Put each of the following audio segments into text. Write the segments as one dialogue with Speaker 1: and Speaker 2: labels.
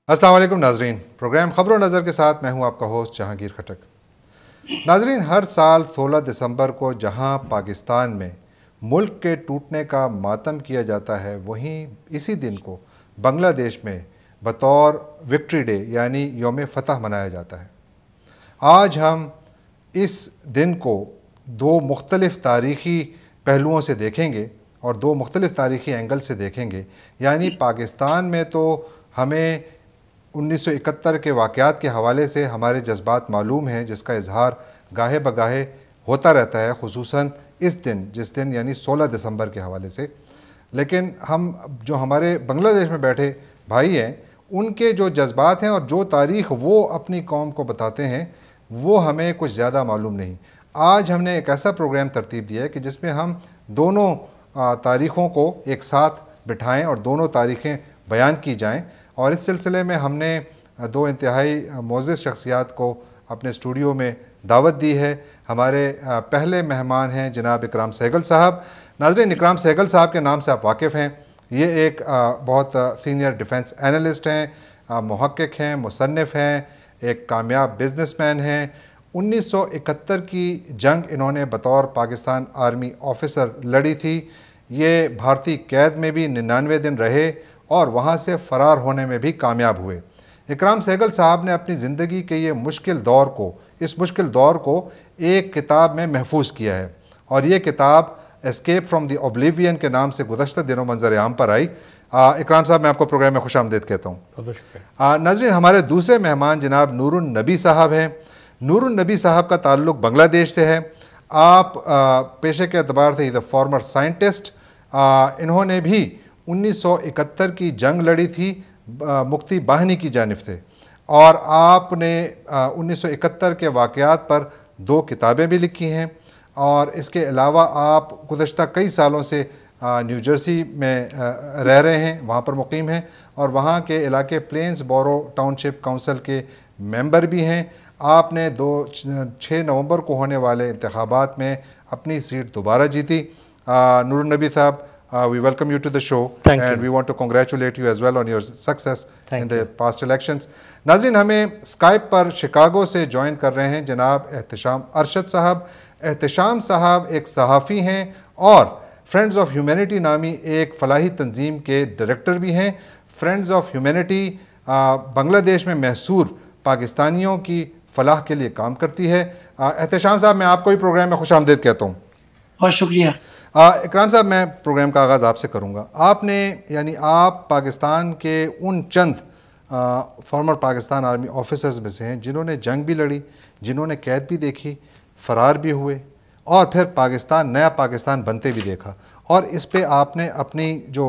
Speaker 1: السلام علیکم ناظرین، پروگرام خبر و نظر کے ساتھ میں ہوں آپ کا ہوسٹ جہانگیر کھٹک۔ ناظرین، ہر سال 16 دسمبر کو جہاں پاکستان میں ملک کے ٹوٹنے کا ماتم کیا جاتا ہے، وہیں اسی دن کو بنگلہ دیش میں بطور وکٹری ڈے یعنی یوم فتح منایا جاتا ہے۔ آج ہم اس دن کو دو مختلف تاریخی پہلوؤں سے دیکھیں گے اور دو مختلف تاریخی اینگل سے دیکھیں گے۔ یعنی پاکستان میں تو ہمیں 1971 کے واقعات کے حوالے سے ہمارے جذبات معلوم ہیں، جس کا اظہار گاہے بگاہے ہوتا رہتا ہے، خصوصاً اس دن جس دن یعنی 16 دسمبر کے حوالے سے۔ لیکن ہم جو ہمارے بنگلہ دیش میں بیٹھے بھائی ہیں، ان کے جو جذبات ہیں اور جو تاریخ وہ اپنی قوم کو بتاتے ہیں وہ ہمیں کچھ زیادہ معلوم نہیں۔ آج ہم نے ایک ایسا پروگرام ترتیب دیا ہے کہ جس میں ہم دونوں تاریخوں کو ایک ساتھ بٹھائیں اور دونوں تاریخیں بیان کی جائیں، اور اس سلسلے میں ہم نے دو انتہائی معزز شخصیات کو اپنے اسٹوڈیو میں دعوت دی ہے۔ ہمارے پہلے مہمان ہیں جناب اکرام سہگل صاحب۔ ناظرین، اکرام سہگل صاحب کے نام سے آپ واقف ہیں۔ یہ ایک بہت سینئر ڈیفنس اینالسٹ ہیں، محقق ہیں، مصنف ہیں، ایک کامیاب بزنس مین ہیں۔ 1971 کی جنگ انہوں نے بطور پاکستان آرمی آفیسر لڑی تھی۔ یہ بھارتی قید میں بھی 99 دن رہے اور وہاں سے فرار ہونے میں بھی کامیاب ہوئے۔ اکرام سہگل صاحب نے اپنی زندگی کے یہ اس مشکل دور کو ایک کتاب میں محفوظ کیا ہے، اور یہ کتاب اسکیپ فرام دی اوبلیوین کے نام سے گزشتہ دنوں منظر عام پر آئی۔ اکرام صاحب، میں آپ کو پروگرام میں خوش آمدید کہتا ہوں۔
Speaker 2: بہت شکریہ۔
Speaker 1: ناظرین، ہمارے دوسرے مہمان جناب نور النبی صاحب ہیں۔ نور النبی صاحب کا تعلق بنگلہ دیش سے ہے۔ آپ پیشے کے اعتبار سے فارمر سائنٹسٹ، انہوں نے بھی 1971 کی جنگ لڑی تھی مکتی باہنی کی جانب سے، اور آپ نے 1971 کے واقعات پر 2 کتابیں بھی لکھی ہیں، اور اس کے علاوہ آپ گزشتہ کئی سالوں سے نیو جرسی میں رہ رہے ہیں، وہاں پر مقیم ہیں، اور وہاں کے علاقے پلینز بورو ٹاؤن شپ کونسل کے ممبر بھی ہیں۔ آپ نے 6 نومبر کو ہونے والے انتخابات میں اپنی سیٹ دوبارہ جیتی۔ نور النبی صاحب, we welcome you to the show.
Speaker 2: Thank
Speaker 1: and
Speaker 2: you.
Speaker 1: we want to congratulate you as well on your success
Speaker 2: Thank
Speaker 1: in the past elections. ناظرین, ہمیں اسکائپ پر شکاگو سے جوائن کر رہے ہیں جناب احتشام ارشد صاحب۔ احتشام صاحب ایک صحافی ہیں اور فرینڈز آف ہیومینٹی نامی ایک فلاحی تنظیم کے ڈائریکٹر بھی ہیں۔ فرینڈز آف ہیومینٹی بنگلہ دیش میں محصور پاکستانیوں کی فلاح کے لیے کام کرتی ہے۔ احتشام صاحب, میں آپ کو ہی پروگرام میں خوش آمدید کہتا ہوں۔
Speaker 3: بہت شکریہ۔
Speaker 1: اکرام صاحب, میں پروگرام کا آغاز آپ سے کروں گا۔ آپ پاکستان کے ان چند فارمر پاکستان آرمی آفیسرز میں سے ہیں جنہوں نے جنگ بھی لڑی، جنہوں نے قید بھی دیکھی، فرار بھی ہوئے، اور پھر نیا پاکستان بنتے بھی دیکھا، اور اس پہ آپ نے اپنی جو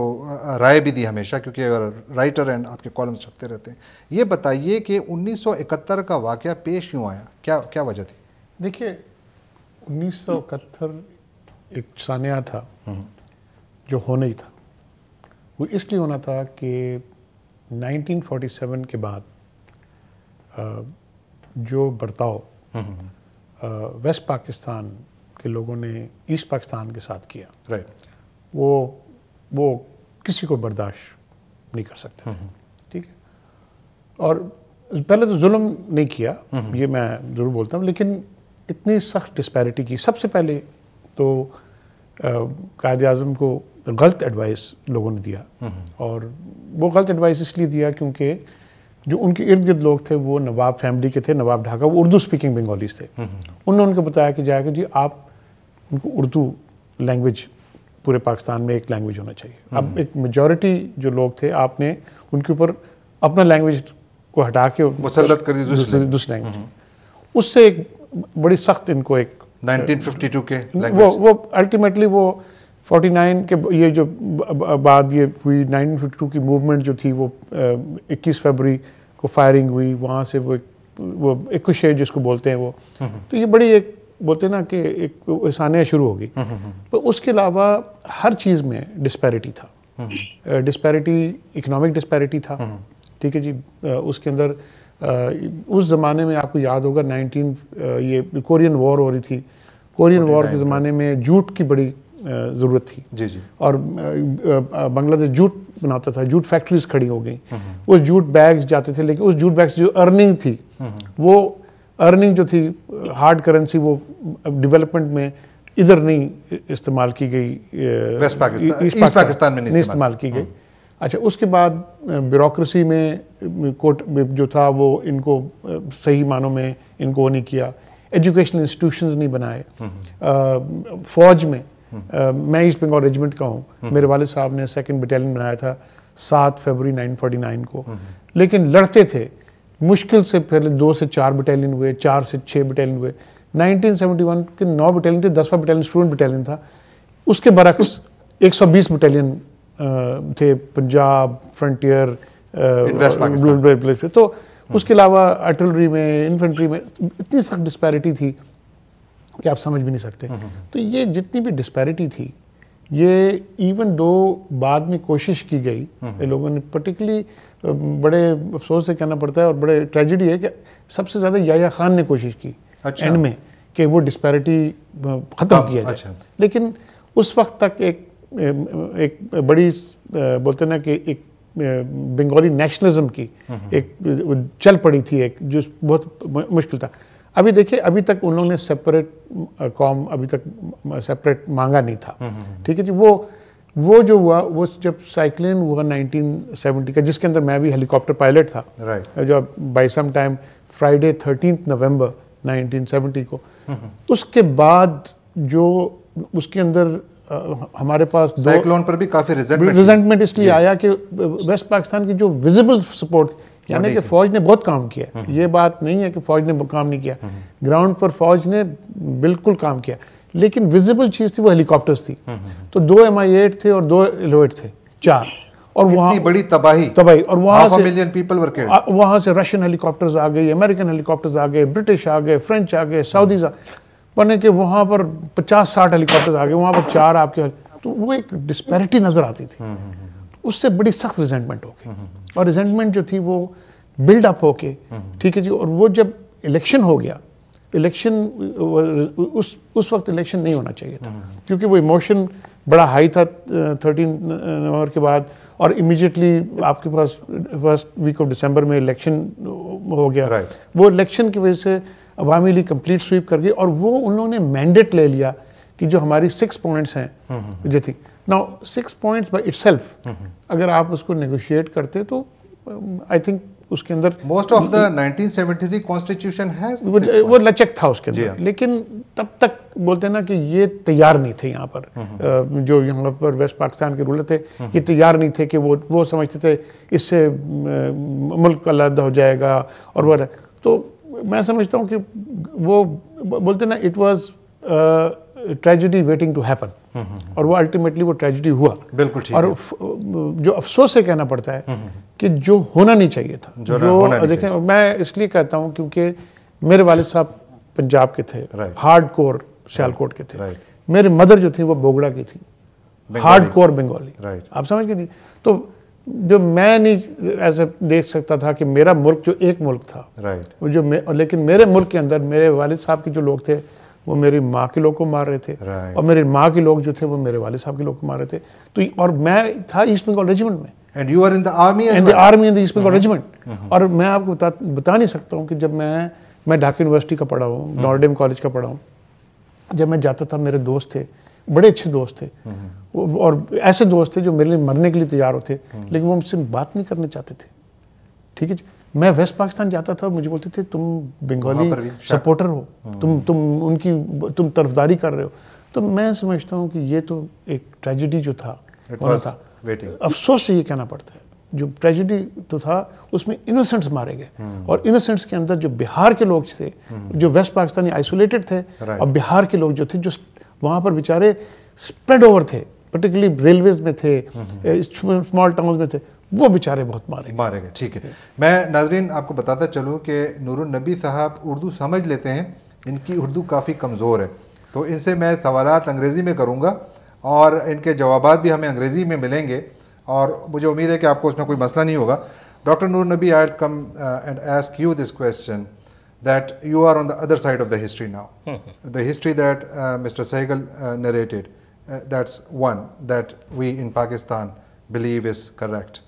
Speaker 1: رائے بھی دی ہمیشہ، کیونکہ رائٹر اینڈ آپ کے کالمز چھپتے رہتے ہیں۔ یہ بتائیے کہ 1971 کا واقعہ پیش کیوں آیا، کیا وجہ تھی؟
Speaker 2: دیکھیے، 1971 ایک سانحہ تھا جو ہونا ہی تھا۔ وہ اس لیے ہونا تھا کہ 1947 کے بعد جو برتاؤ ویسٹ پاکستان کے لوگوں نے ایسٹ پاکستان کے ساتھ کیا، وہ کسی کو برداشت نہیں کر سکتے تھے، ٹھیک ہے؟ اور پہلے تو ظلم نہیں کیا، یہ میں ضرور بولتا ہوں، لیکن اتنی سخت ڈسپیرٹی کی۔ سب سے پہلے تو قائد اعظم کو غلط ایڈوائس لوگوں نے دیا، اور وہ غلط ایڈوائس اس لیے دیا کیونکہ جو ان کے ارد گرد لوگ تھے وہ نواب فیملی کے تھے، نواب ڈھاکہ، وہ اردو سپیکنگ بنگالیز تھے۔ انہوں نے ان کو بتایا کہ جا کے جی آپ ان کو اردو لینگویج پورے پاکستان میں ایک لینگویج ہونا چاہیے۔ اب ایک میجورٹی جو لوگ تھے، آپ نے ان کے اوپر اپنا لینگویج کو ہٹا کے
Speaker 1: مسلط کر دی
Speaker 2: دوسری لینگویج۔ اس سے ایک بڑی سخت ان کو ایک
Speaker 1: 1952 کے
Speaker 2: وہ الٹیمیٹلی وہ 49 کے یہ جو بعد یہ ہوئی 1952 کی موومنٹ جو تھی، وہ 21 فروری کو فائرنگ ہوئی، وہاں سے وہ ایکوشے جس کو بولتے ہیں وہ، تو یہ بڑی ایک بولتے ہیں نا کہ ایک سانحہ شروع ہوگی۔ تو اس کے علاوہ ہر چیز میں ڈسپیرٹی تھا، ڈسپیرٹی اکنامک ڈسپیرٹی تھا، ٹھیک ہے جی۔ اس کے اندر اس زمانے میں آپ کو یاد ہوگا یہ کورین وار ہو رہی تھی۔ کورین وار کے زمانے میں جوٹ کی بڑی ضرورت تھی
Speaker 1: جی جی.
Speaker 2: اور بنگلہ دیش جوٹ بناتا تھا, جوٹ فیکٹریز کھڑی ہو گئیں, وہ جوٹ بیگز جاتے تھے, لیکن اس جوٹ بیگز جو ارننگ تھی وہ ارننگ جو تھی ہارڈ کرنسی وہ ڈیولپمنٹ میں ادھر نہیں استعمال کی گئی,
Speaker 1: ویسٹ پاکستان, ایسٹ پاکستان میں
Speaker 2: نہیں استعمال کی گئی. اچھا, اس کے بعد بیوروکریسی میں کوٹ جو تھا وہ ان کو صحیح معنوں میں ان کو وہ نہیں کیا, ایجوکیشنل انسٹیٹیوشنز نہیں بنائے. فوج میں میں ایسٹ بنگال ریجمنٹ کا ہوں, میرے والد صاحب نے 2nd بٹالین بنایا تھا 7 فروری 1949 کو, لیکن لڑتے تھے مشکل سے, پہلے 2 سے 4 بٹالین ہوئے, 4 سے 6 بٹالین ہوئے. 1971 کے 9 بٹالین تھے, 10واں بٹالین اسٹوڈنٹ بٹالین تھا. اس کے برعکس 120 بٹالین تھے پنجاب, فرنٹیئر, تو اس کے علاوہ آرٹلری میں, انفنٹری میں اتنی سخت ڈسپیرٹی تھی کہ آپ سمجھ بھی نہیں سکتے. تو یہ جتنی بھی ڈسپیرٹی تھی, یہ ایون دو بعد میں کوشش کی گئی لوگوں نے, پرٹیکولرلی بڑے افسوس سے کہنا پڑتا ہے اور بڑے ٹریجڈی ہے کہ سب سے زیادہ یحییٰ خان نے کوشش کی اینڈ میں کہ وہ ڈسپیرٹی ختم کیا جائے. لیکن اس وقت تک ایک بڑی بولتے نا کہ ایک بنگالی نیشنلزم کی ایک چل پڑی تھی, ایک جو بہت مشکل تھا. ابھی دیکھیں, ابھی تک انہوں نے سپریٹ قوم ابھی تک سپریٹ مانگا نہیں تھا, ٹھیک ہے جی. وہ جو ہوا وہ جب سائیکلین ہوا 1970 کا, جس کے اندر میں بھی ہیلی کاپٹر پائلٹ تھا, جو بائی سم ٹائم فرائیڈے 13 نومبر 1970 کو, اس کے بعد جو اس کے اندر ہمارے پاس
Speaker 1: سائیکلون پر بھی کافی
Speaker 2: ریزنٹمنٹ اس لیے آیا کہ ویسٹ پاکستان کی جو ویزیبل سپورٹ, یعنی کہ فوج نے بہت کام کیا. یہ بات نہیں ہے کہ فوج نے کام نہیں کیا, گراؤنڈ پر فوج نے بالکل کام کیا, لیکن ویزیبل چیز تھی وہ ہیلی کاپٹرز تھی. تو 2 MI-8 تھے اور 2 ایلویٹ تھے, 4, اور وہاں
Speaker 1: بڑی تباہی, اور
Speaker 2: وہاں سے رشین ہیلی کاپٹرز آ گئے, امریکن ہیلی کاپٹرز آ گئے, برٹش آ گئے, فرینچ آ گئے, سعودیز پڑھنے کے وہاں پر 50-60 ہیلی کاپٹرز آ گئے, وہاں پر 4 آپ کے. تو وہ ایک ڈسپیرٹی نظر آتی تھی, اس سے بڑی سخت ریزنٹمنٹ ہو گئی, اور ریزنٹمنٹ جو تھی وہ بلڈ اپ ہو کے, ٹھیک ہے جی. اور وہ جب الیکشن ہو گیا, الیکشن اس وقت الیکشن نہیں ہونا چاہیے تھا, کیونکہ وہ ایموشن بڑا ہائی تھا 13 نومبر کے بعد, اور امیجیٹلی آپ کے پاس فرسٹ ویک آف دسمبر میں الیکشن ہو گیا. وہ الیکشن کی وجہ سے عوامی لیگ کمپلیٹ سویپ کر گئی, اور وہ انہوں نے مینڈیٹ لے لیا کہ جو ہماری 6 پوائنٹس ہیں جو تھی. Now 6 points by it self, اگر آپ اس کو نیگوشیٹ کرتے تو آئی تھنک اس کے اندر
Speaker 1: most of the 1973 constitution has
Speaker 2: وہ لچک تھا اس کے اندر, لیکن تب تک بولتے ہیں نا کہ یہ تیار نہیں تھے یہاں پر, جو یہاں پر ویسٹ پاکستان کے رولر تھے یہ تیار نہیں تھے کہ وہ سمجھتے تھے اس سے ملک علیحدہ ہو جائے گا. اور وہ تو میں سمجھتا ہوں کہ وہ بولتے نا it was tragedy waiting to happen, اور وہ الٹیمیٹلی وہ ٹریجڈی ہوا.
Speaker 1: بالکل ٹھیک.
Speaker 2: اور جو افسوس سے کہنا پڑتا ہے کہ جو ہونا نہیں چاہیے تھا, جو دیکھیں میں اس لیے کہتا ہوں کیونکہ میرے والد صاحب پنجاب کے تھے, ہارڈ کور سیالکوٹ کے تھے, میرے مدر جو تھی وہ بوگڑا کی تھی, ہارڈ کور بنگالی, آپ سمجھ گئے. تو جو میں نہیں ایسے دیکھ سکتا تھا کہ میرا ملک جو ایک ملک تھا, جو لیکن میرے ملک کے اندر میرے والد صاحب کے جو لوگ تھے وہ میری ماں کے لوگ کو مار رہے تھے, اور میری ماں کے لوگ جو تھے وہ میرے والد صاحب کے لوگ کو مار رہے تھے. تو اور میں تھا ایسٹ بنگال ریجمنٹ میں,
Speaker 1: and you are in the army as well.
Speaker 2: in the army in the East Bengal regiment. اور میں آپ کو بتا نہیں سکتا ہوں کہ جب میں ڈھاکہ یونیورسٹی کا پڑھا ہوں, نارڈیم کالج کا پڑھا ہوں, جب میں جاتا تھا میرے دوست تھے, بڑے اچھے دوست تھے, اور ایسے دوست تھے جو میرے لیے مرنے کے لیے تیار ہوتے, لیکن وہ مجھ سے بات نہیں کرنے چاہتے تھے, ٹھیک ہے جی. میں ویسٹ پاکستان جاتا تھا, مجھے بولتے تھے تم بنگالی سپورٹر ہو, تم طرفداری کر رہے ہو. تو میں سمجھتا ہوں کہ یہ تو ایک ٹریجڈی جو تھا, افسوس سے یہ کہنا پڑتا ہے, جو ٹریجڈی تو تھا اس میں انوسنٹس مارے گئے, اور انوسنٹس کے اندر جو بہار کے لوگ تھے, جو ویسٹ پاکستانی آئسولیٹڈ تھے, اور بہار کے لوگ جو تھے جو وہاں پر بیچارے اسپریڈ اوور تھے, پرٹیکولرلی ریلویز میں تھے, اسمال ٹاؤنز میں تھے, وہ بیچارے بہت مارے گئے.
Speaker 1: ٹھیک ہے. میں ناظرین آپ کو بتاتا چلوں کہ نور النبی صاحب اردو سمجھ لیتے ہیں, ان کی اردو کافی کمزور ہے, تو ان سے میں سوالات انگریزی میں کروں گا اور ان کے جوابات بھی ہمیں انگریزی میں ملیں گے, اور مجھے امید ہے کہ آپ کو اس میں کوئی مسئلہ نہیں ہوگا. Doctor Noor Nabi, I will come and ask you this question that you are on the other side of the history now. The history that Mr. Sehgal narrated, that's one that we in Pakistan believe is correct.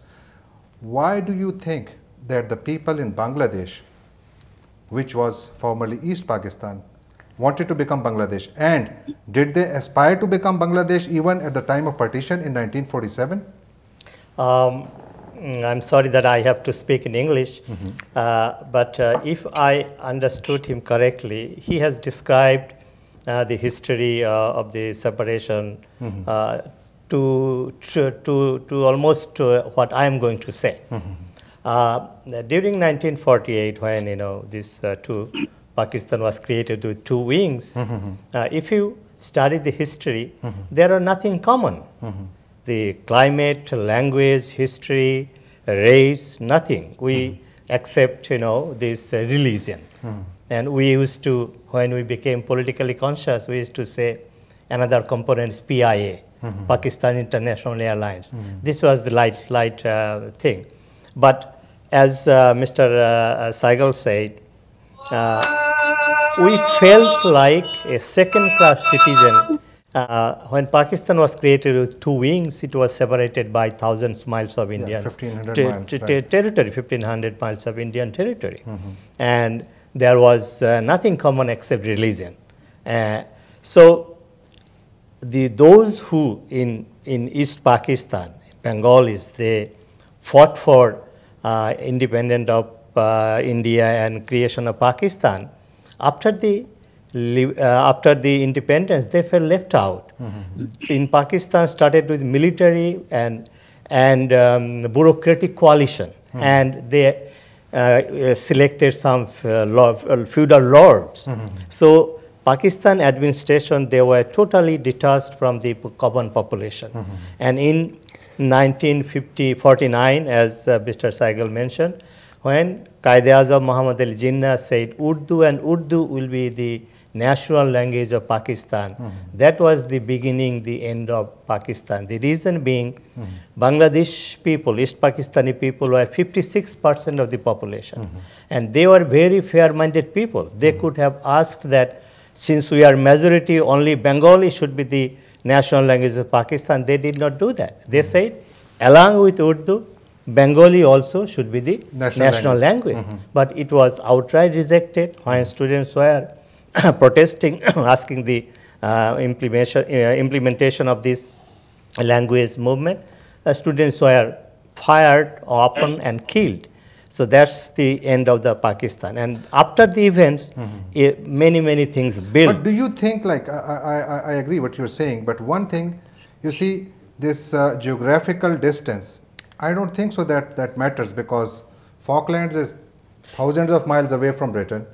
Speaker 1: Why do you think that the people in Bangladesh, which was formerly East Pakistan, wanted to become Bangladesh? And did they aspire to become Bangladesh even at the time of partition in 1947?
Speaker 3: I'm sorry that I have to speak in English, but if I understood him correctly, he has described the history of the separation to almost what I am going to say. During 1948, when this Pakistan was created with two wings, if you study the history, there are nothing common. The climate, language, history, race, nothing. We accept, this religion. And we used to, when we became politically conscious, we used to say another component is PIA, Pakistan International Airlines. This was the light thing. But as Mr. Saigal said, we felt like a second-class citizen. When Pakistan was created with two wings, it was separated by thousands of miles of Indian
Speaker 1: 1,500 miles,
Speaker 3: territory, 1,500 miles of Indian territory. And there was nothing common except religion. So those who in East Pakistan, Bengalis, they fought for independence of India and creation of Pakistan. After the independence, they felt left out. In Pakistan, started with military and bureaucratic coalition, and they selected some feudal lords. So Pakistan administration, they were totally detached from the common population. And in 1949, as Mr. Saigal mentioned, when Quaid-e-Azam Muhammad Ali Jinnah said Urdu and Urdu will be the national language of Pakistan, that was the beginning, the end of Pakistan. The reason being, Bangladesh people, East Pakistani people were 56% of the population. And they were very fair-minded people. They could have asked that since we are majority, only Bengali should be the national language of Pakistan. They did not do that. They said, along with Urdu, Bengali also should be the national language. But it was outright rejected when students were protesting, asking the implementation of this language movement. Students were fired, open, and killed. So that's the end of the Pakistan. And after the events, many things built.
Speaker 1: But do you think, like, I agree what you're saying, but one thing, you see, this geographical distance, I don't think so that matters, because Falklands is thousands of miles away from Britain.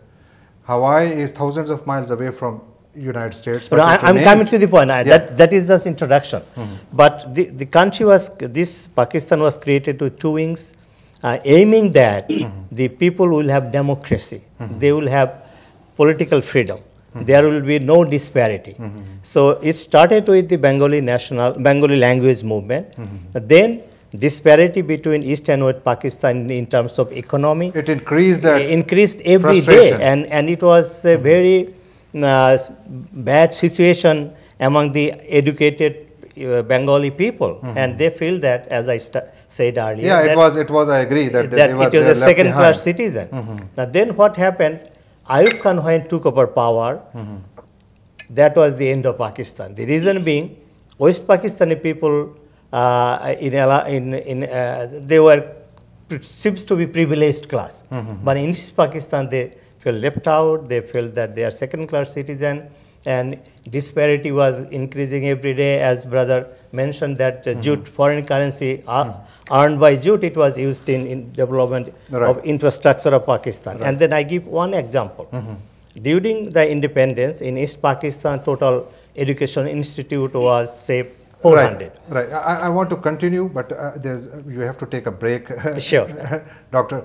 Speaker 1: Hawaii is thousands of miles away from United States.
Speaker 3: But I'm coming to the point. That is just introduction. But the country was, Pakistan was created with two wings, aiming that the people will have democracy. They will have political freedom. There will be no disparity. So it started with the Bengali language movement. Then disparity between East and West Pakistan in terms of economy.
Speaker 1: It increased that
Speaker 3: increased every day, and it was a very bad situation among the educated Bengali people, and they feel that, as I said earlier.
Speaker 1: Yeah, it was. I agree that
Speaker 3: it was a second-class citizen. Now, then what happened? Ayub Khan, when took over power, that was the end of Pakistan. The reason being, West Pakistani people, they were seems to be privileged class, but in East Pakistan they felt left out. They felt that they are second-class citizen, and disparity was increasing every day. As brother mentioned, that jute, foreign currency earned by jute, it was used in development of infrastructure of Pakistan. And then I give one example. During the independence in East Pakistan, total education institute was, say, 400.
Speaker 1: Right. I want to continue, but you have to take a break.
Speaker 3: Sure.
Speaker 1: Doctor,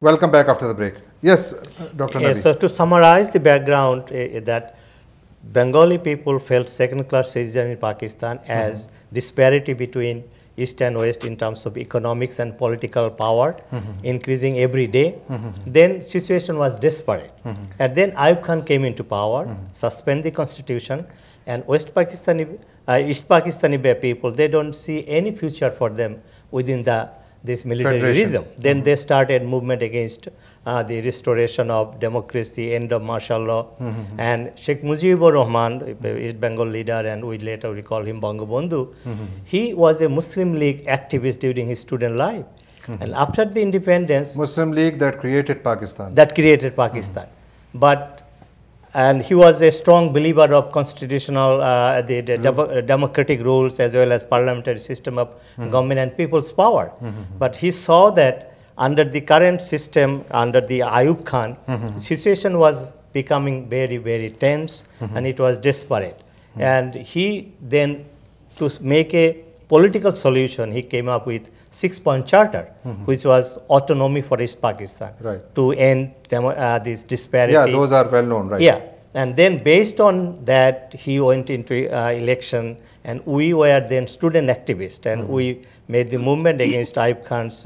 Speaker 1: Welcome back after the break. Yes, Dr. Nabi.
Speaker 3: So to summarize the background, that Bengali people felt second-class citizen in Pakistan as disparity between East and West in terms of economics and political power, increasing every day. Then situation was desperate. And then Ayub Khan came into power, suspend the constitution, and East Pakistani people, they don't see any future for them within this military regime. Then they started movement against the restoration of democracy, end of martial law. And Sheikh Mujibur Rahman, East Bengal leader, and we later recall him Bangabandhu, he was a Muslim League activist during his student life. And after the independence...
Speaker 1: Muslim League that created Pakistan.
Speaker 3: And he was a strong believer of constitutional, democratic rules as well as parliamentary system of government and people's power. But he saw that under the current system, under the Ayub Khan, the situation was becoming very, very tense and it was desperate. And he then, to make a political solution, he came up with 6-point charter, which was autonomy for East Pakistan, to end this disparity.
Speaker 1: Yeah, those are well known, right?
Speaker 3: Yeah, and then based on that, he went into election, and we were then student activists, and we made the movement against Ayub Khan's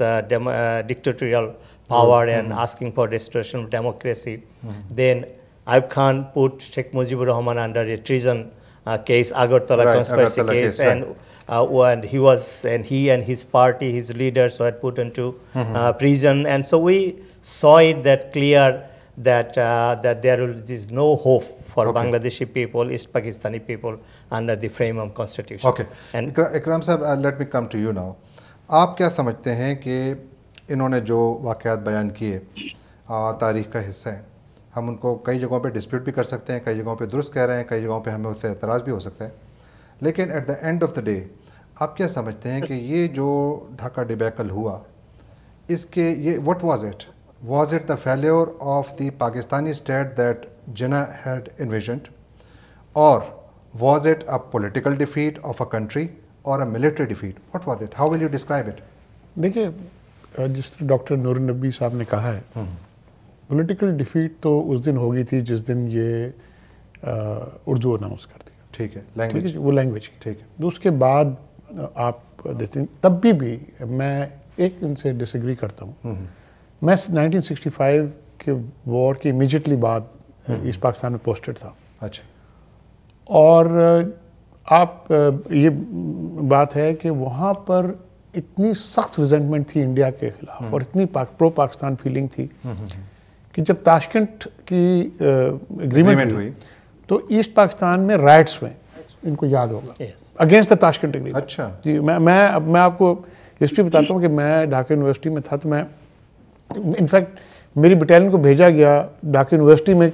Speaker 3: dictatorial power and asking for restoration of democracy. Then Ayub Khan put Sheikh Mujibur Rahman under a treason case, Agartala conspiracy case, and he and his party, his leaders were put into prison, and so we saw it that clear that there is no hope for Bangladeshi people, East Pakistani people under the frame of constitution.
Speaker 1: Okay. And Ikram sahab, let me come to you now. آپ کیا سمجھتے ہیں کہ انہوں نے جو واقعات بیان کیے تاریخ کا حصہ ہیں، ہم ان کو کئی جگہوں پہ ڈسپیوٹ بھی کر سکتے ہیں، کئی جگہوں پہ درست کہہ رہے ہیں، کئی جگہوں پہ ہمیں اس سے اعتراض بھی ہو سکتا ہے، لیکن at the end of the day آپ کیا سمجھتے ہیں کہ یہ جو ڈھاکہ ڈیبیکل ہوا، اس کے یہ what was it the failure of the Pakistani state that Jinnah had envisioned, or was it a political defeat of a country or a military defeat? What was it? How will you describe it?
Speaker 2: دیکھیے، جس طرح doctor نور النبی صاحب نے کہا ہے، political defeat تو اس دن ہو گئی تھی جس دن یہ اردو اناؤنس کر دی.
Speaker 1: ٹھیک ہے، لینگویج،
Speaker 2: وہ لینگویج کی.
Speaker 1: ٹھیک ہے.
Speaker 2: اس کے بعد آپ دیکھتے ہیں تب بھی میں ایک ان سے ڈس ایگری کرتا ہوں. میں 1965 کے وار کے امیجیٹلی بعد ایسٹ پاکستان میں پوسٹڈ تھا.
Speaker 1: اچھا.
Speaker 2: اور آپ یہ بات ہے کہ وہاں پر اتنی سخت ریزنٹمنٹ تھی انڈیا کے خلاف اور اتنی پرو پاکستان فیلنگ تھی کہ جب تاشکنٹ کی اگریمنٹ ہوئی تو ایسٹ پاکستان میں رائٹس ہوئے. ان کو یاد ہوگا، اگینسٹ دا تاشکنٹ اگریمنٹ.
Speaker 1: اچھا
Speaker 2: جی. میں آپ کو ہسٹری بتاتا ہوں کہ میں ڈھاکہ یونیورسٹی میں تھا، تو میں انفیکٹ میری بٹالین کو بھیجا گیا ڈھاکہ یونیورسٹی میں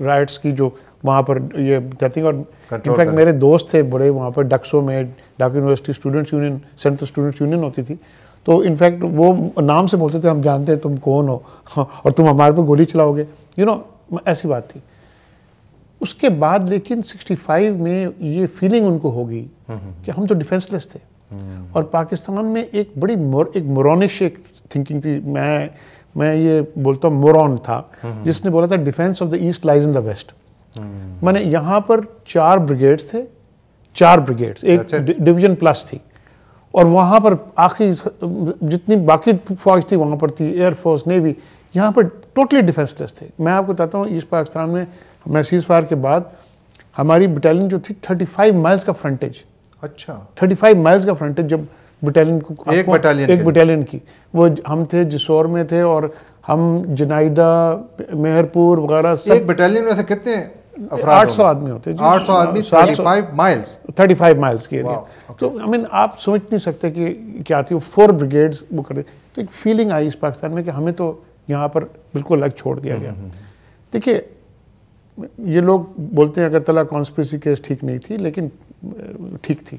Speaker 2: رائٹس کی جو وہاں پر یہ کہتے ہیں. اور انفیکٹ میرے دوست تھے بڑے وہاں پر ڈکسو میں، Dhaka university students union, central students union ہوتی تھی، تو انفیکٹ وہ نام سے بولتے تھے ہم جانتے ہیں تم کون ہو اور تم ہمارے پہ گولی چلاؤ گے، ایسی بات تھی. اس کے بعد لیکن 65 میں یہ فیلنگ ان کو ہوگی کہ ہم تو ڈیفینس لیس تھے، اور پاکستان میں ایک بڑی ایک مورونش ایک تھنکنگ تھی. میں یہ بولتا ہوں مورون تھا جس نے بولا تھا defence of the east lies in the west. میں نے یہاں پر 4 بریگیڈز تھے، 4 بریگیڈز، ایک ڈویژن پلس تھی، اور وہاں پر آخری جتنی باقی فوج تھی وہاں پر تھی، ایئر فورس، نیوی، یہاں پر ٹوٹلی ڈیفینس لیس تھے. میں آپ کو بتاتا ہوں ایسٹ پاکستان میں سیز فائر کے بعد ہماری بٹالین جو تھی 35 مائلز کا فرنٹیج. اچھا. 35 مائلز کا فرنٹیج جب بٹالین کو ایک بٹالین کی، وہ ہم تھے جسور میں تھے، اور ہم جنائدہ، مہر پور وغیرہ.
Speaker 1: ایک بٹالین میں سے کتنے
Speaker 2: 800 آدمی ہوتے ہیں.
Speaker 1: 800 آدمی
Speaker 2: 35 مائلز کے ایریا. تو آپ سمجھ نہیں سکتے کہ کیا تھی وہ 4 بریگیڈز وہ کرے. تو ایک فیلنگ آئی اس پاکستان میں کہ ہمیں تو یہاں پر بالکل الگ چھوڑ دیا گیا. دیکھیے، یہ لوگ بولتے ہیں اگرتلہ کانسپریسی کیس ٹھیک نہیں تھی، لیکن ٹھیک تھی.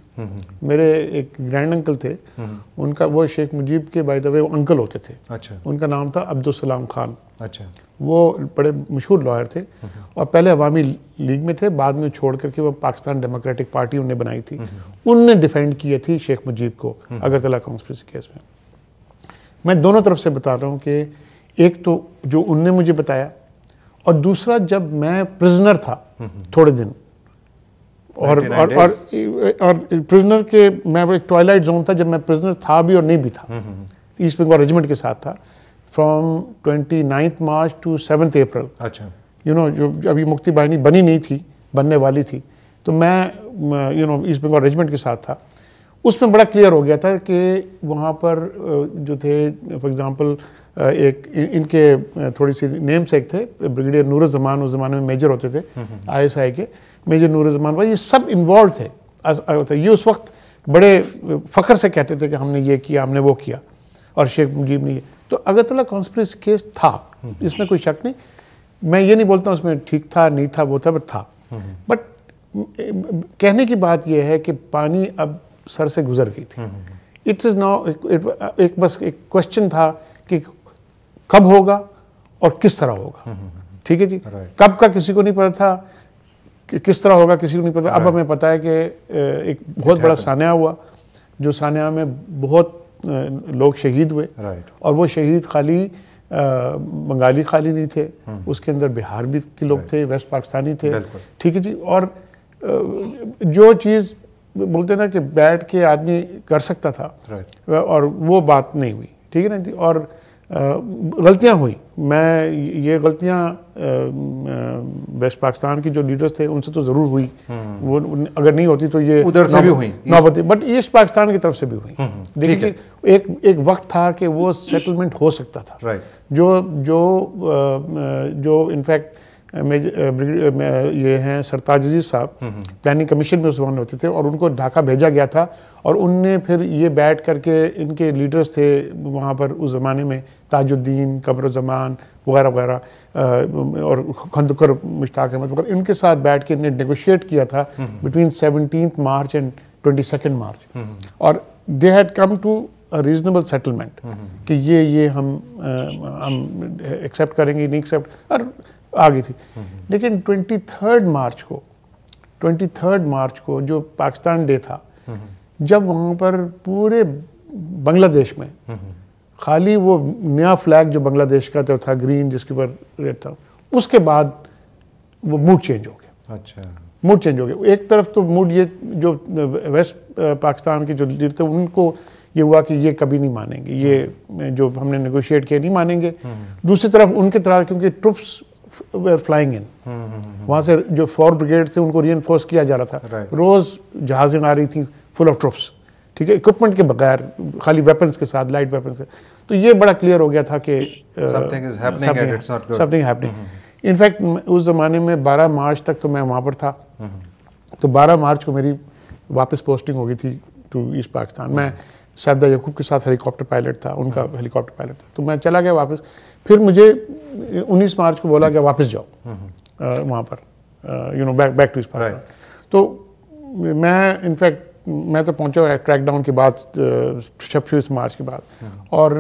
Speaker 2: میرے ایک گرینڈ انکل تھے، ان کا وہ شیخ مجیب کے بائی دا وے انکل ہوتے تھے. ان کا نام تھا عبدالسلام خان. وہ بڑے مشہور لائر تھے، اور پہلے عوامی لیگ میں تھے، بعد میں چھوڑ کر کے وہ پاکستان ڈیموکریٹک پارٹی انہوں نے بنائی تھی. ان نے ڈیفینڈ کیے تھی شیخ مجیب کو اگرتلہ کانسپریسی کیس میں. میں دونوں طرف سے بتا رہا ہوں کہ ایک تو جو ان نے مجھے بتایا، اور دوسرا جب میں پرزنر تھا تھوڑے دن اور پرزنر کے میں ایک ٹوائلائٹ زون تھا جب میں پرزنر تھا بھی اور نہیں بھی تھا, ایسٹ بنگال ریجمنٹ کے ساتھ تھا, فرام 29 مارچ ٹو 7 اپریل.
Speaker 1: اچھا,
Speaker 2: جو ابھی مکتی باہنی بنی نہیں تھی, بننے والی تھی, تو میں ایسٹ بنگال ریجمنٹ کے ساتھ تھا. اس میں بڑا کلیئر ہو گیا تھا کہ وہاں پر جو تھے فار ایگزامپل ایک ان کے تھوڑی سی نیمس ایک تھے, بریگیڈیئر نور الزمان, اس زمانے میں میجر ہوتے تھے ISI کے, میجر نور الزمان بھائی, یہ سب انوالو تھے. یہ اس وقت بڑے فخر سے کہتے تھے کہ ہم نے یہ کیا, ہم نے وہ کیا, اور شیخ مجیب نے یہ. تو اگرتلہ کانسپریسی کیس تھا, اس میں کوئی شک نہیں. میں یہ نہیں بولتا ہوں اس میں ٹھیک تھا نہیں تھا, وہ تھا, بٹ تھا. بٹ کہنے کی بات یہ ہے کہ پانی اب سر سے گزر گئی تھی. اٹ از ناؤ ایک بس ایک کوشچن تھا کہ کب ہوگا اور کس طرح ہوگا. ٹھیک ہے جی, کب کا کسی کو نہیں پتا تھا, کہ کس طرح ہوگا کسی کو نہیں پتا. اب ہمیں پتا ہے کہ ایک بہت بڑا سانحہ ہوا, جو سانحہ میں بہت لوگ شہید ہوئے, اور وہ شہید خالی بنگالی خالی نہیں تھے, اس کے اندر بہار بھی کے لوگ تھے, ویسٹ پاکستانی تھے. ٹھیک ہے جی, اور جو چیز بولتے ہیں نا کہ بیٹھ کے آدمی کر سکتا تھا, اور وہ بات نہیں ہوئی. ٹھیک ہے نا جی, اور غلطیاں ہوئی. میں یہ غلطیاں ویسٹ پاکستان کی جو لیڈرز تھے ان سے تو ضرور ہوئی, وہ اگر نہیں ہوتی تو یہ
Speaker 1: ادھر سے بھی ہوئی
Speaker 2: نہ ہوتی, بٹ ایسٹ پاکستان کی طرف سے بھی ہوئی. دیکھیے ایک وقت تھا کہ وہ سیٹلمنٹ ہو سکتا تھا. جو انفیکٹ یہ ہیں سرتاج عزیز صاحب پلاننگ کمیشن میں اس زمانے ہوتے تھے, اور ان کو ڈھاکہ بھیجا گیا تھا, اور ان نے پھر یہ بیٹھ کر کے ان کے لیڈرز تھے وہاں پر اس زمانے میں, تاج الدین, قمر الزمان وغیرہ وغیرہ, اور خندقر مشتاق احمد وغیرہ, ان کے ساتھ بیٹھ کے انہیں نیگوشیٹ کیا تھا بٹوین 17 مارچ اینڈ 22 مارچ, اور they had come to reasonable settlement کہ یہ ہم ایکسیپٹ کریں گے, نہیں ایکسیپٹ, اور آگئی تھی. لیکن 23 مارچ کو جو پاکستان ڈے تھا, جب وہاں پر پورے بنگلہ دیش میں خالی وہ نیا فلیگ جو بنگلہ دیش کا تھا گرین جس کے اوپر ریڈ تھا, اس کے بعد وہ موڈ چینج ہو گیا. اچھا, موڈ چینج ہو گیا. ایک طرف تو موڈ یہ جو ویسٹ پاکستان کے جو لیڈر تھے ان کو یہ ہوا کہ یہ کبھی نہیں مانیں گے, یہ جو ہم نے نیگوشیٹ کیا نہیں مانیں گے. دوسری طرف ان کے طرح کیونکہ ٹروپس were flying in, وہاں سے جو 4 بریگیڈ تھے ان کو ری انفورس کیا جا رہا تھا, روز جہازیں آ رہی تھیں فل آف ٹروپس. ٹھیک ہے, اکوپمنٹ کے بغیر, خالی ویپنس کے ساتھ, لائٹ ویپنس کے. تو یہ بڑا کلیئر ہو گیا تھا کہ something happening. انفیکٹ اس زمانے میں 12 مارچ تک تو میں وہاں پر تھا, تو 12 مارچ کو میری واپس پوسٹنگ ہو گئی تھی ٹو ایسٹ پاکستان. میں شاہدہ یعقوب کے ساتھ ہیلی کاپٹر پائلٹ تھا, ان کا ہیلی کاپٹر پائلٹ تھا, تو میں چلا گیا واپس. پھر مجھے 19 مارچ کو بولا کہ واپس جاؤ وہاں پر, بیک ٹو ایسٹ پاکستان. تو میں انفیکٹ میں تو پہنچا ٹریک ڈاؤن کے بعد 26 مارچ کے بعد, اور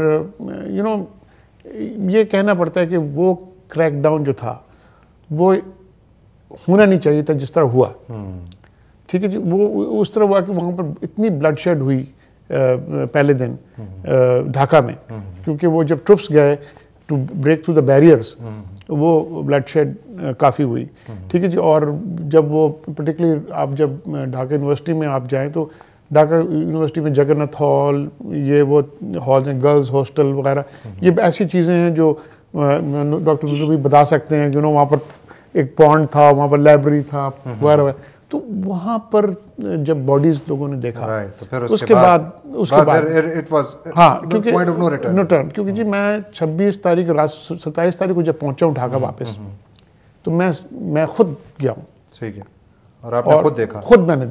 Speaker 2: یہ کہنا پڑتا ہے کہ وہ کریک ڈاؤن جو تھا وہ ہونا نہیں چاہیے تھا جس طرح ہوا. ٹھیک ہے جی, وہ اس طرح ہوا کہ وہاں پر اتنی بلڈ شیڈ ہوئی پہلے دن ڈھاکہ میں, کیونکہ وہ جب ٹروپس گئے to break through the barriers, وہ بلڈ شیڈ کافی ہوئی. ٹھیک ہے جی, اور جب وہ پرٹیکولرلی آپ جب ڈھاکہ یونیورسٹی میں آپ جائیں تو ڈھاکہ یونیورسٹی میں جگرناتھ ہال, یہ وہ ہالز ہیں, گرلز ہاسٹل وغیرہ, یہ ایسی چیزیں ہیں جو ڈاکٹر نظر بھی بتا سکتے ہیں. وہاں پر ایک پونڈ تھا, وہاں پر لائبریری تھا وغیرہ. تو وہاں پر جب باڈیز لوگوں نے دیکھا, اس کے بعد ہاں, کیونکہ جی میں 26 تاریخ رات 27 تاریخ کو جب پہنچا ہوں ڈھاکہ واپس, تو میں خود گیا ہوں.
Speaker 1: ٹھیک ہے, اور آپ نے خود دیکھا؟
Speaker 2: خود میں نے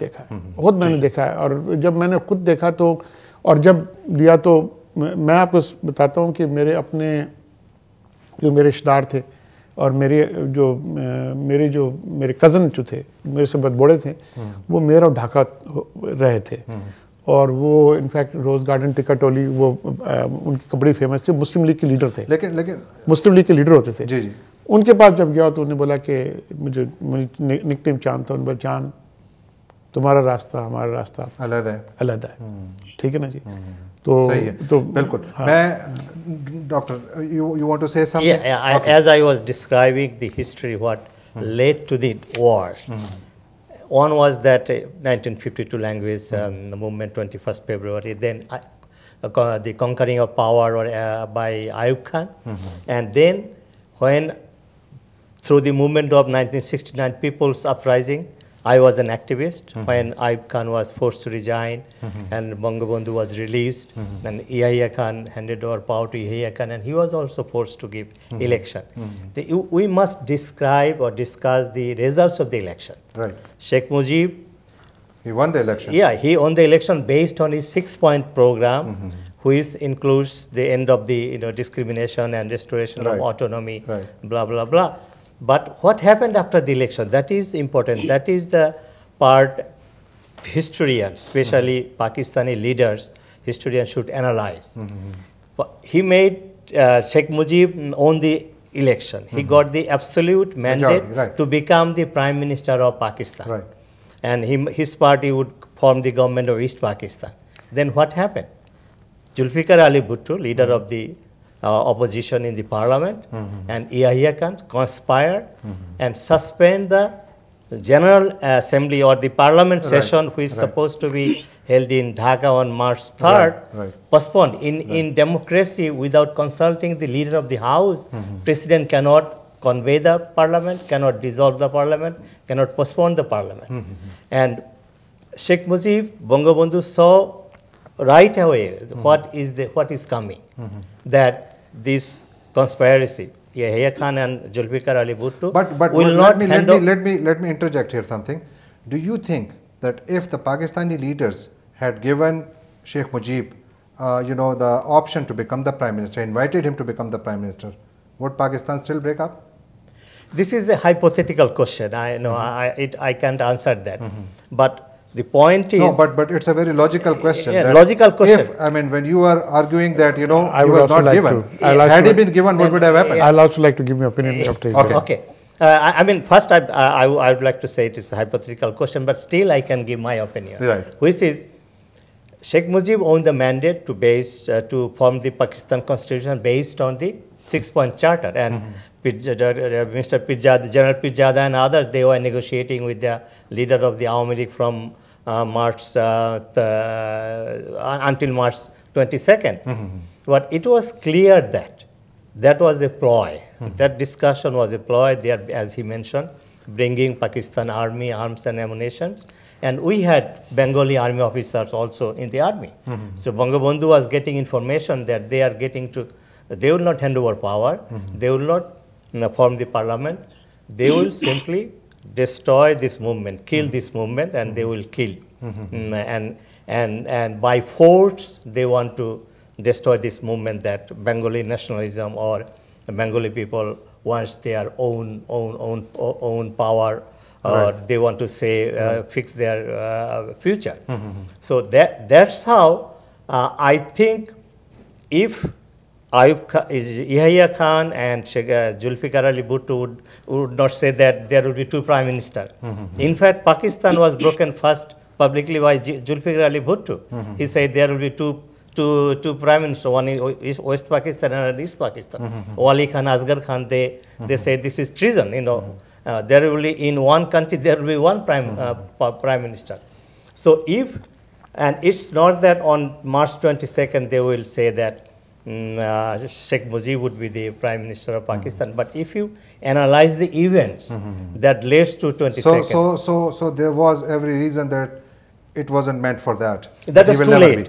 Speaker 2: دیکھا ہے. اور جب میں نے خود دیکھا تو, اور جب دیا تو میں آپ کو بتاتا ہوں کہ میرے اپنے جو میرے رشتہ دار تھے, اور میرے کزن جو تھے, میرے سے بہت بڑے تھے, وہ میرا ڈھاکہ رہے تھے. اور وہ انفیکٹ روز گارڈن ٹکاٹولی, وہ ان کی کپڑے فیمس تھے, مسلم لیگ کے لیڈر تھے,
Speaker 1: لیکن
Speaker 2: مسلم لیگ کے لیڈر ہوتے تھے.
Speaker 1: جی جی.
Speaker 2: ان کے پاس جب گیا تو انہوں نے بولا کہ مجھے نک نیم چاند تھا, انہوں نے بولا جان تمہارا راستہ ہمارا راستہ علیحدہ ہے. ٹھیک ہے نا جی, تو
Speaker 1: صحیح ہے, تو بالکل. میں doctor, you want to say something?
Speaker 3: Yeah, as I was describing the history what led to the war, one was that 1952 language movement, 21st February, then the conquering of power by Ayub Khan. And then when, through the movement of 1969 People's Uprising, I was an activist when Ayub Khan was forced to resign and Bangabandhu was released, and Yahya Khan handed over power to Yahya Khan, and he was also forced to give election. We must describe or discuss the results of the election.
Speaker 1: Right.
Speaker 3: Sheikh Mujib,
Speaker 1: he won the election.
Speaker 3: Yeah, he won the election based on his 6-point program, which includes the end of the discrimination and restoration of autonomy, blah, blah, blah. But what happened after the election, that is important. That is the part historians, especially Pakistani leaders, historians should analyze. He made Sheikh Mujib won the election. He got the absolute mandate to become the Prime Minister of Pakistan.
Speaker 1: Right.
Speaker 3: And his party would form the government of East Pakistan. Then what happened? Zulfikar Ali Bhutto, leader of the opposition in the parliament, and Yahya Khan conspired and suspend the General Assembly or the parliament session, which is supposed to be held in Dhaka on March 3rd, postponed. In democracy, without consulting the leader of the house, president cannot convey the parliament, cannot dissolve the parliament, cannot postpone the parliament. And Sheikh Mujib, Bangabandhu saw right away what is coming, that this conspiracy, Yahya Khan and Zulfikar Ali Bhutto will not
Speaker 1: let me interject here something. Do you think that if the Pakistani leaders had given Sheikh Mujib, the option to become the Prime Minister, invited him to become the Prime Minister, would Pakistan still break up?
Speaker 3: This is a hypothetical question. I know I can't answer that. But the point is...
Speaker 1: No, but it's a very logical question.
Speaker 3: Logical question.
Speaker 1: If, when you are arguing that, he was not given, had he been given, what would have happened?
Speaker 2: I'll also like to give my opinion after.
Speaker 3: Okay. First I would like to say it is a hypothetical question, but still I can give my opinion.
Speaker 1: Right.
Speaker 3: Which is, Sheikh Mujib owned the mandate to form the Pakistan constitution based on the 6-point charter. And Mr. Pirzada, General Pirzada and others, they were negotiating with the leader of the Awami League from until March 22nd. But it was clear that was a ploy. That discussion was a ploy there, as he mentioned, bringing Pakistan army, arms and ammunition. And we had Bengali army officers also in the army. So Bangabandhu was getting information that they will not hand over power, they will not form the parliament, they will simply destroy this movement, kill this movement, and they will kill. And by force, they want to destroy this movement, that Bengali nationalism or the Bengali people wants their own power, or they want to say fix their future. So that's how I think if Yahya Khan and Zulfikar Ali Bhutto would not say that there will be 2 prime ministers. In fact, Pakistan was broken first publicly by Zulfikar Ali Bhutto. He said there will be two prime ministers, one is West Pakistan and another East Pakistan. Wali Khan, Asghar Khan, they said this is treason. There will be in one country there will be one prime minister. So and it's not that on March 22nd they will say that Sheikh Mujib would be the Prime Minister of Pakistan. But if you analyze the events that leads to 22nd...
Speaker 1: So there was every reason that it wasn't meant for that.
Speaker 3: That is too late.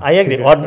Speaker 3: I agree. At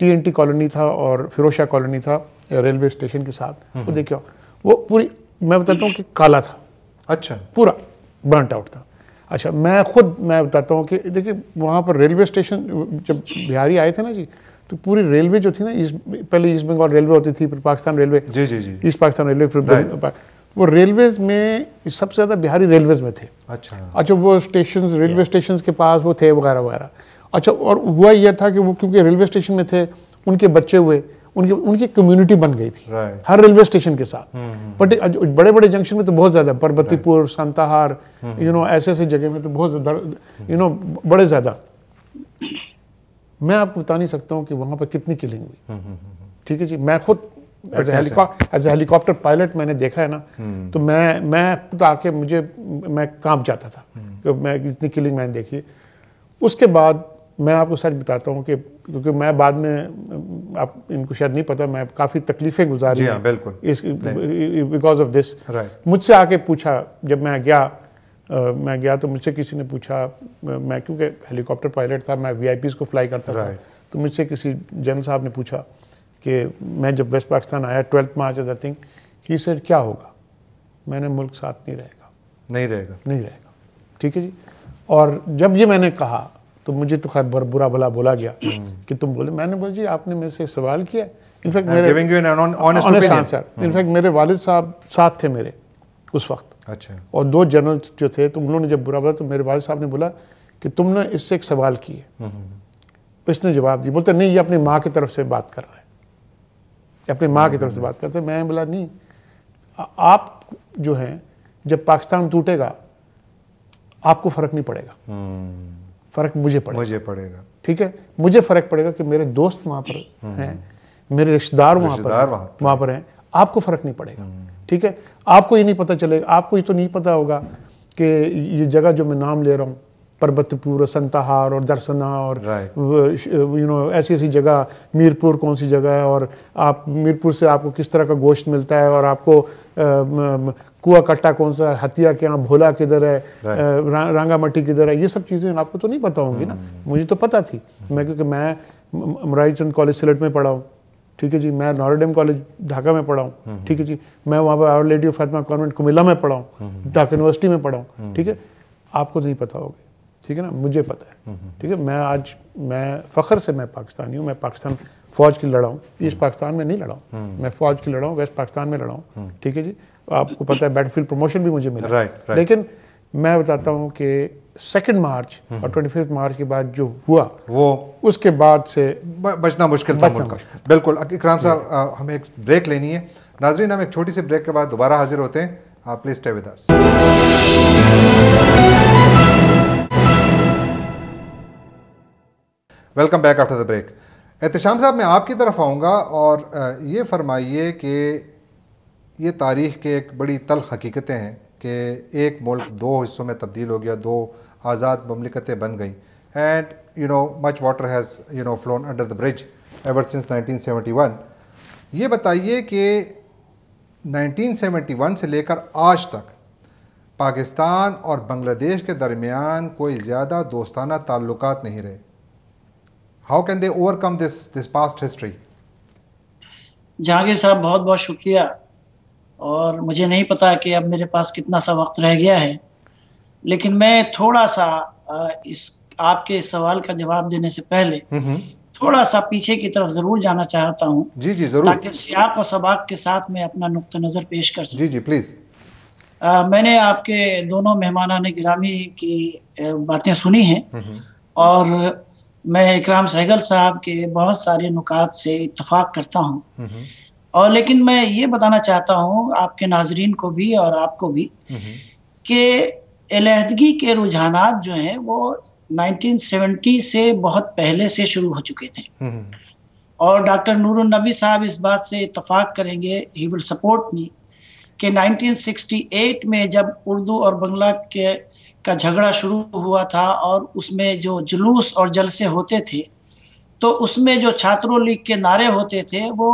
Speaker 2: TNT colony تھا اور فیروز شاہ colony تھا railway station کے ساتھ, وہ دیکھو وہ پوری میں بتاتا ہوں کہ کالا تھا,
Speaker 1: اچھا
Speaker 2: پورا برنٹ آؤٹ تھا. اچھا میں بتاتا ہوں کہ دیکھیے وہاں پر ریلوے اسٹیشن جب بہاری آئے تھے نا جی, تو پوری ریلوے جو تھی نا, پہلے ایسٹ بنگال ریلوے ہوتی تھی, پھر پاکستان ریلوے,
Speaker 1: جی جی جی,
Speaker 2: ایسٹ پاکستان ریلوے, پھر وہ ریلویز میں سب سے زیادہ بہاری ریلویز میں تھے. اچھا وہ اسٹیشنز ریلوے اسٹیشنز کے پاس وہ تھے وغیرہ وغیرہ. اچھا اور ہوا یہ تھا کہ وہ کیونکہ ریلوے اسٹیشن میں تھے, ان کے بچے ہوئے, ان کی کمیونٹی بن گئی تھی ہر ریلوے اسٹیشن کے ساتھ. بٹ بڑے بڑے جنکشن میں تو بہت زیادہ, پربتی پور, سانتاہار, ایسے جگہ میں تو بہت زیادہ بڑے زیادہ. میں آپ کو بتا نہیں سکتا ہوں کہ وہاں پر کتنی کلنگ ہوئی. ٹھیک ہے جی, میں خود as a Halley copter pilot میں نے دیکھا ہے نا, تو میں خود آ کے میں کانپ جاتا تھا کہ میں اتنی کلنگ میں نے دیکھی. اس کے بعد میں آپ کو سچ بتاتا ہوں کہ کیونکہ میں بعد میں, آپ ان کو شاید نہیں پتا, میں کافی تکلیفیں گزاری ہیں بیکاز آف دس. مجھ سے آ کے پوچھا, جب میں گیا تو مجھ سے کسی نے پوچھا, میں کیونکہ ہیلی کاپٹر پائلٹ تھا, میں VIPs کو فلائی کرتا تھا, تو مجھ سے کسی جنرل صاحب نے پوچھا کہ میں جب ویسٹ پاکستان آیا 12 March I think, he said کیا ہوگا. میں نے ملک ساتھ نہیں رہے گا. ٹھیک ہے جی. اور جب یہ میں نے کہا تو مجھے تو خیر برا بھلا بولا گیا کہ تم بولے. میں نے بولا جی آپ نے میرے سے سوال کیا. انفیکٹ میرے والد صاحب ساتھ تھے میرے اس وقت,
Speaker 1: اچھا,
Speaker 2: اور 2 جنرل جو تھے, تو انہوں نے جب برا بولا تو میرے والد صاحب نے بولا کہ تم نے اس سے ایک سوال کیے. اس نے جواب دی, بولتے نہیں یہ اپنی ماں کی طرف سے بات کر رہا ہے, اپنی ماں کی طرف سے بات کرتے. میں بولا نہیں, آپ جو ہیں جب پاکستان ٹوٹے گا آپ کو فرق نہیں پڑے گا, فرق مجھے پڑے گا. ٹھیک ہے, مجھے فرق پڑے گا کہ میرے دوست وہاں پر ہیں, میرے رشتہ دار وہاں پر ہیں, آپ کو فرق نہیں پڑے گا. ٹھیک ہے, آپ کو یہ نہیں پتہ چلے گا, آپ کو یہ تو نہیں پتہ ہوگا کہ یہ جگہ جو میں نام لے رہا ہوں, پربت پور, سنتاہار اور درسنا اور ایسی جگہ, میرپور کون سی جگہ ہے, اور آپ میرپور سے آپ کو کس طرح کا گوشت ملتا ہے, اور آپ کو کنواں کٹا کون سا, ہتھیا کے یہاں بھولا کدھر ہے, رانگا مٹی کدھر ہے, یہ سب چیزیں آپ کو تو نہیں پتہ ہوں گی نا. مجھے تو پتہ تھی, کیونکہ میں مراد چند کالج سلٹ میں پڑھا ہوں. ٹھیک ہے جی, میں نورڈیم کالج ڈھاکہ میں پڑھا ہوں. ٹھیک ہے جی, میں وہاں پہ آور لیڈی آف فاطمہ کانوینٹ کمیلا میں پڑھا ہوں, ڈھاکہ یونیورسٹی میں پڑھا ہوں. ٹھیک ہے, آپ کو نہیں پتہ ہوگی. ٹھیک ہے نا, مجھے پتہ ہے. ٹھیک ہے, میں فخر سے میں پاکستانی ہوں, میں پاکستان فوج کی لڑا ہوں, ایسٹ پاکستان میں نہیں لڑا ہوں, میں فوج کی لڑا ہوں, ویسٹ پاکستان میں لڑا ہوں. ٹھیک ہے جی, آپ کو پتہ ہے بیٹل فیلڈ پروموشن بھی مجھے ملا. لیکن میں بتاتا ہوں کہ 2 مارچ اور 25 مارچ کے بعد جو ہوا وہ اس کے بعد سے
Speaker 1: بچنا مشکل تھا ملک کا. بالکل. اکرام صاحب, ہمیں ایک بریک لینی ہے. ناظرین, ہم ایک چھوٹی سی بریک کے بعد دوبارہ حاضر ہوتے ہیں. آپ please stay with us. Welcome back after the break. Ehtesham Sahab, میں آپ کی طرف آؤں گا اور یہ فرمائیے کہ یہ تاریخ کے ایک بڑی تلخ حقیقتیں ہیں کہ ایک ملک 2 حصوں میں تبدیل ہو گیا, 2 آزاد مملکتیں بن گئیں, and much water has فلون under the bridge ever since 1971. یہ بتائیے کہ 1971 سے لے کر آج تک پاکستان اور بنگلہ دیش کے درمیان کوئی زیادہ دوستانہ تعلقات نہیں رہے. How can they overcome this past history?
Speaker 4: Jahangir صاحب بہت بہت شکریہ, اور مجھے نہیں پتا کہ اب میرے پاس کتنا سا وقت رہ گیا ہے, لیکن میں تھوڑا سا آپ کے سوال کا جواب دینے سے پہلے تھوڑا سا پیچھے کی طرف ضرور جانا چاہتا ہوں.
Speaker 1: جی جی ضرور,
Speaker 4: تاکہ سیاق و سباق کے ساتھ میں اپنا نقطہ نظر پیش کر سکوں.
Speaker 1: جی جی پلیز.
Speaker 4: میں نے آپ کے دونوں مہمانان گرامی کی باتیں سنی ہیں, اور میں اکرام سہگل صاحب کے بہت سارے نکات سے اتفاق کرتا ہوں, اور لیکن میں یہ بتانا چاہتا ہوں آپ کے ناظرین کو بھی اور آپ کو بھی کہ علیحدگی کے رجحانات جو ہیں وہ 1970 سے بہت پہلے سے شروع ہو چکے تھے, اور ڈاکٹر نور النبی صاحب اس بات سے اتفاق کریں گے, ہی ول سپورٹ می, کہ 1968 میں جب اردو اور بنگلہ کا جھگڑا شروع ہوا تھا, اور اس میں جو جلوس اور جلسے ہوتے تھے, تو اس میں جو چھاتروں لیگ کے نعرے ہوتے تھے وہ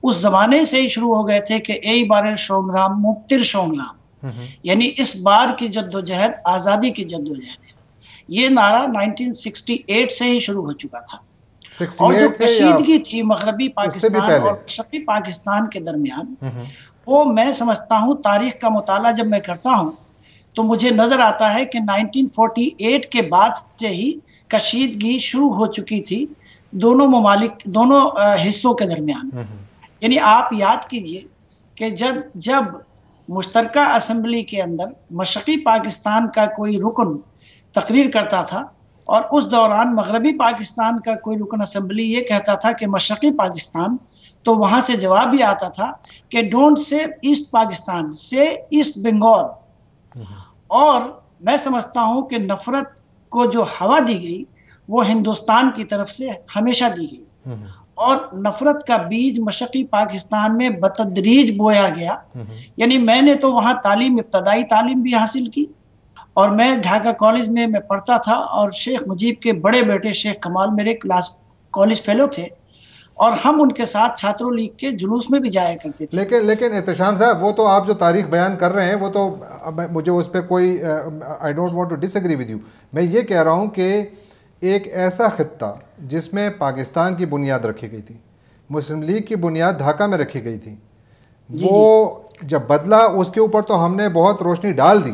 Speaker 4: اس زمانے سے ہی شروع ہو گئے تھے کہ ای بارے شونگرام مکتر شونگرام, یعنی اس بار کی جدوجہد آزادی کی جدوجہد ہے. یہ نعرہ 1968 سے ہی شروع ہو چکا تھا. اور جو کشیدگی تھی مغربی پاکستان اور مشرقی پاکستان کے درمیان، وہ میں سمجھتا ہوں تاریخ کا مطالعہ جب میں کرتا ہوں تو مجھے نظر آتا ہے کہ 1948 کے بعد سے ہی کشیدگی شروع ہو چکی تھی دونوں ممالک، دونوں حصوں کے درمیان۔ یعنی آپ یاد کیجئے کہ جب مشترکہ اسمبلی کے اندر مشرقی پاکستان کا کوئی رکن تقریر کرتا تھا اور اس دوران مغربی پاکستان کا کوئی رکن اسمبلی یہ کہتا تھا کہ مشرقی پاکستان، تو وہاں سے جواب بھی آتا تھا کہ ڈونٹ سے ایسٹ پاکستان، سے ایسٹ بنگال۔ اور میں سمجھتا ہوں کہ نفرت کو جو ہوا دی گئی وہ ہندوستان کی طرف سے ہمیشہ دی گئی، اور نفرت کا بیج مشرقی پاکستان میں بتدریج بویا گیا۔ یعنی میں نے تو وہاں ابتدائی تعلیم بھی حاصل کی، اور میں ڈھاکہ کالج میں پڑھتا تھا، اور شیخ مجیب کے بڑے بیٹے شیخ کمال میرے کالج فیلو تھے، اور ہم ان کے ساتھ چھاتروں لیگ کے جلوس میں بھی جایا کرتے تھے۔
Speaker 1: لیکن احتشام صاحب، وہ تو آپ جو تاریخ بیان کر رہے ہیں وہ تو مجھے اس پہ کوئی I don't want to disagree with you, میں یہ کہہ رہا ہوں کہ ایک ایسا خطہ جس میں پاکستان کی بنیاد رکھی گئی تھی، مسلم لیگ کی بنیاد ڈھاکہ میں رکھی گئی تھی، وہ جب بدلا اس کے اوپر تو ہم نے بہت روشنی ڈال دی،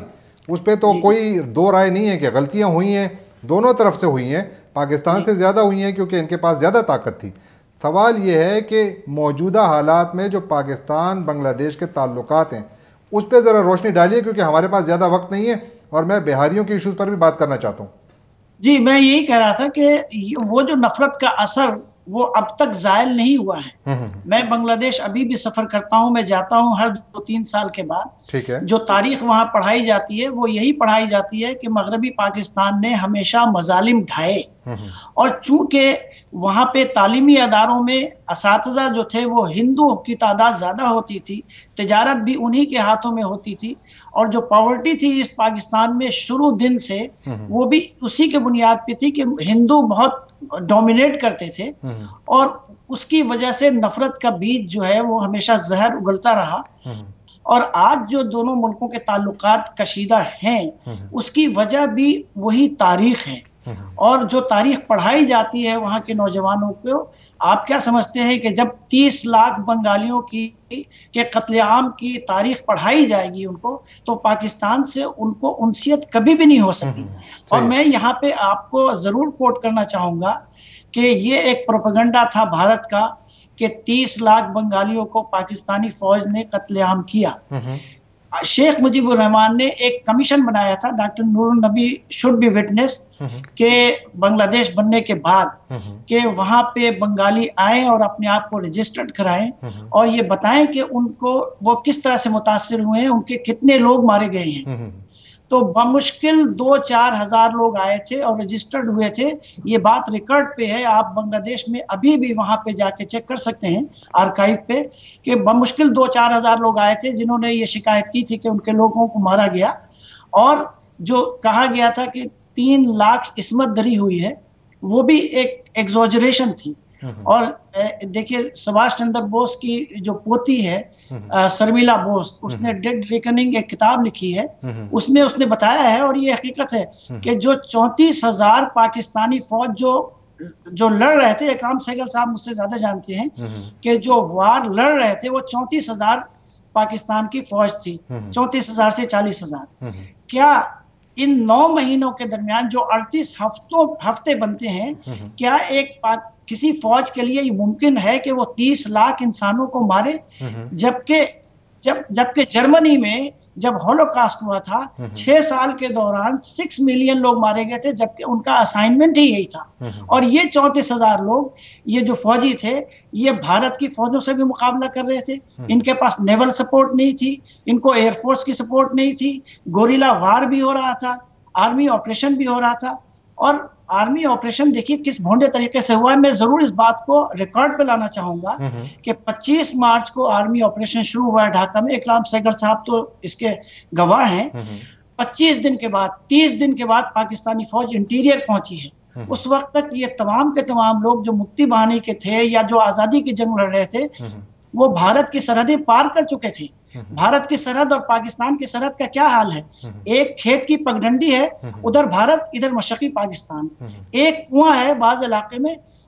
Speaker 1: اس پہ تو کوئی دو رائے نہیں ہے کہ غلطیاں ہوئی ہیں، دونوں طرف سے ہوئی ہیں، پاکستان سے زیادہ ہوئی ہیں کیونکہ ان کے پاس زیادہ طاقت تھی۔ سوال یہ ہے کہ موجودہ حالات میں جو پاکستان بنگلہ دیش کے تعلقات ہیں اس پہ ذرا روشنی ڈالیے، کیونکہ ہمارے پاس زیادہ وقت نہیں ہے اور میں بہاریوں کے ایشوز پر بھی بات کرنا چاہتا ہوں۔
Speaker 4: جی، میں یہی کہہ رہا تھا کہ وہ جو نفرت کا اثر وہ اب تک زائل نہیں ہوا ہے۔ میں بنگلہ دیش ابھی بھی سفر کرتا ہوں، میں جاتا ہوں ہر 2-3 سال کے بعد۔ جو تاریخ وہاں پڑھائی جاتی ہے وہ یہی پڑھائی جاتی ہے کہ مغربی پاکستان نے ہمیشہ مظالم ڈھائے، اور چونکہ وہاں پہ تعلیمی اداروں میں اساتذہ جو تھے وہ ہندو کی تعداد زیادہ ہوتی تھی، تجارت بھی انہی کے ہاتھوں میں ہوتی تھی، اور جو پاورٹی تھی اس پاکستان میں شروع دن سے وہ بھی اسی کے بنیاد پہ تھی کہ ہندو بہت ڈومینیٹ کرتے تھے، اور اس کی وجہ سے نفرت کا بیج جو ہے وہ ہمیشہ زہر اگلتا رہا۔ اور آج جو دونوں ملکوں کے تعلقات کشیدہ ہیں اس کی وجہ بھی وہی تاریخ ہے، اور جو تاریخ پڑھائی جاتی ہے وہاں کے نوجوانوں کو، آپ کیا سمجھتے ہیں کہ جب 30 لاکھ بنگالیوں کے قتل عام کی تاریخ پڑھائی جائے گی ان کو، تو پاکستان سے ان کو انسیت کبھی بھی نہیں ہو سکتی۔ اور میں یہاں پہ آپ کو ضرور کوٹ کرنا چاہوں گا کہ یہ ایک پروپیگنڈا تھا بھارت کا کہ 30 لاکھ بنگالیوں کو پاکستانی فوج نے قتل عام کیا۔ شیخ مجیب الرحمان نے ایک کمیشن بنایا تھا، doctor Noor un-Nabi should be witness, کہ بنگلہ دیش بننے کے بعد کہ وہاں پہ بنگالی آئیں اور اپنے آپ کو رجسٹرڈ کرائیں اور یہ بتائیں کہ ان کو وہ کس طرح سے متاثر ہوئے ہیں، ان کے کتنے لوگ مارے گئے ہیں۔ تو بمشکل 2-4 ہزار لوگ آئے تھے اور رجسٹرڈ ہوئے تھے، یہ بات ریکارڈ پہ ہے، آپ بنگلہ دیش میں ابھی بھی وہاں پہ جا کے چیک کر سکتے ہیں آرکائیو پہ، کہ بمشکل 2-4 ہزار لوگ آئے تھے جنہوں نے یہ شکایت کی تھی کہ ان کے لوگوں کو مارا گیا، اور جو کہا گیا تھا کہ 3 لاکھ عصمت دری ہوئی ہے وہ بھی ایک ایگزوجریشن تھی۔ اور دیکھیے سبھاش چندر بوس کی جو پوتی ہے سرمیلا بوس، اس نے ڈیڈ ریکننگ ایک کتاب لکھی ہے، اس میں اس نے بتایا ہے، اور یہ حقیقت ہے کہ جو 34,000 پاکستانی فوج جو لڑ رہے تھے، اکرام سہگل صاحب مجھ سے زیادہ جانتے ہیں کہ جو وار لڑ رہے تھے وہ 34,000 پاکستان کی فوج تھی، 34,000 سے 40,000۔ کیا ان 9 مہینوں کے درمیان جو 38 ہفتے بنتے ہیں، کیا کسی فوج کے لیے یہ ممکن ہے کہ وہ 30 لاکھ انسانوں کو مارے؟ جبکہ جرمنی میں جب ہولوکاسٹ ہوا تھا 6 سال کے دوران 6 ملین لوگ مارے گئے تھے، جبکہ ان کا اسائنمنٹ ہی یہی تھا، اور یہ 34,000 لوگ یہ جو فوجی تھے یہ بھارت کی فوجوں سے بھی مقابلہ کر رہے تھے، ان کے پاس نیول سپورٹ نہیں تھی، ان کو ایئر فورس کی سپورٹ نہیں تھی، گوریلا وار بھی ہو رہا تھا، آرمی آپریشن بھی ہو رہا تھا۔ اور آرمی آپریشن دیکھیے کس بھونڈے طریقے سے ہوا ہے، میں ضرور اس بات کو ریکارڈ پہ لانا چاہوں گا کہ 25 مارچ کو آرمی آپریشن شروع ہوا ہے ڈھاکہ میں، اکرام سہگل صاحب تو اس کے گواہ ہیں۔ 25 دن کے بعد 30 دن کے بعد پاکستانی فوج انٹیریئر پہنچی ہے۔ اس وقت تک یہ تمام کے تمام لوگ جو مکتی بہانی کے تھے یا جو آزادی کی جنگ لڑ رہے تھے وہ بھارت کی سرحدیں پار کر چکے تھے۔ بھارت کی سرحد اور پاکستان کی سرحد کا کیا حال ہے؟ ایک کھیت کی پگڈنڈی ہے، ادھر بھارت ادھر مشرقی پاکستان، ایک کنواں ہے بعض علاقے میں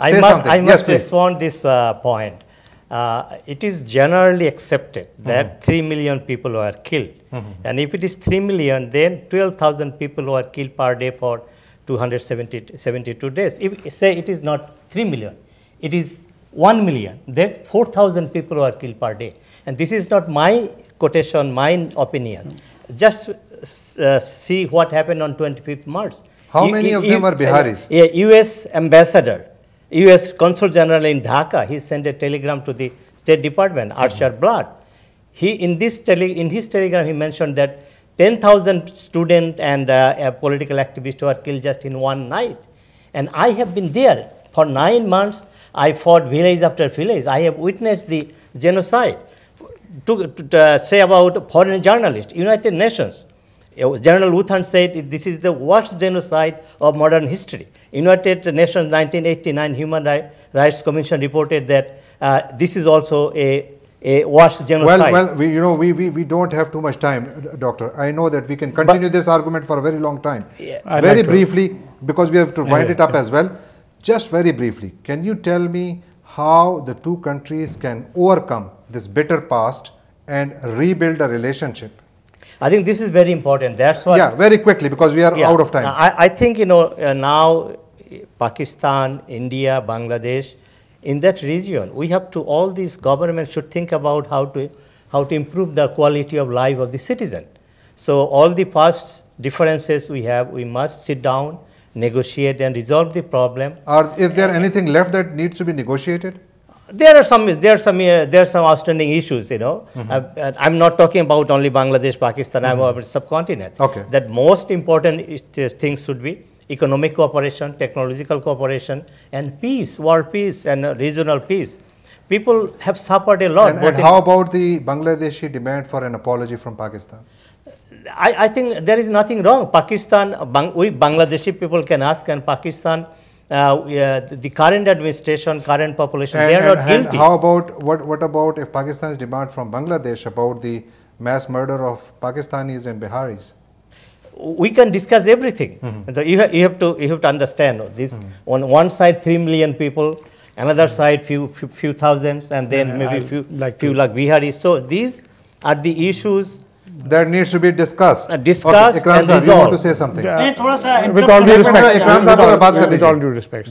Speaker 1: say something.
Speaker 3: I must respond this point. It is generally accepted that 3 million people were killed. And if it is 3 million, then 12,000 people were killed per day for 272 days. If say it is not 3 million, it is 1 million, then 4,000 people were killed per day. And this is not my quotation, my opinion. Just see what happened on 25th March.
Speaker 1: How many of them were Biharis?
Speaker 3: A U.S. ambassador, U.S. Consul General in Dhaka, he sent a telegram to the State Department, Archer Blood. He, in his telegram, he mentioned that 10,000 students and political activists were killed just in one night. And I have been there for 9 months. I fought village after village. I have witnessed the genocide. To say about foreign journalists, United Nations, General Wuthan said this is the worst genocide of modern history. United Nations 1989 Human Rights Commission reported that this is also a worst genocide.
Speaker 1: Well, we don't have too much time, Doctor. I know that we can continue this argument for a very long time. Yeah. Very briefly, because we have to wind it up as well. Just very briefly, can you tell me how the two countries can overcome this bitter past and rebuild a relationship?
Speaker 3: I think this is very important. That's why.
Speaker 1: Yeah, very quickly, because we are out of time.
Speaker 3: I think now Pakistan, India, Bangladesh, in that region, we have to, all these governments should think about how to improve the quality of life of the citizen. So all the past differences we have, we must sit down, negotiate and resolve the problem.
Speaker 1: Is there anything left that needs to be negotiated?
Speaker 3: There are some outstanding issues, I'm not talking about only Bangladesh, Pakistan, I'm about subcontinent.
Speaker 1: Okay.
Speaker 3: That most important things should be economic cooperation, technological cooperation, and peace, world peace and regional peace. People have suffered a lot.
Speaker 1: And how about the Bangladeshi demand for an apology from Pakistan?
Speaker 3: I think there is nothing wrong. Pakistan, we Bangladeshi people can ask, and Pakistan, the current administration, current population, they are not guilty.
Speaker 1: How about, what about if Pakistan's demand from Bangladesh about the mass murder of Pakistanis and Biharis?
Speaker 3: We can discuss everything. You have to understand this. On one side, 3 million people, another side, few thousands, and then maybe few like Biharis. So these are the issues
Speaker 1: that needs to be discussed.
Speaker 3: Discussed
Speaker 1: okay,
Speaker 3: and resolved.
Speaker 1: You want to say something?
Speaker 2: With all due respect, with all due respect,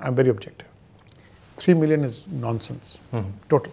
Speaker 2: I'm very objective. 3 million is nonsense, total.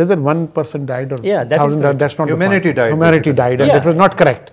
Speaker 2: whether 1% died or 1,000 died, that's not
Speaker 1: humanity died.
Speaker 2: Humanity died, and it was not correct.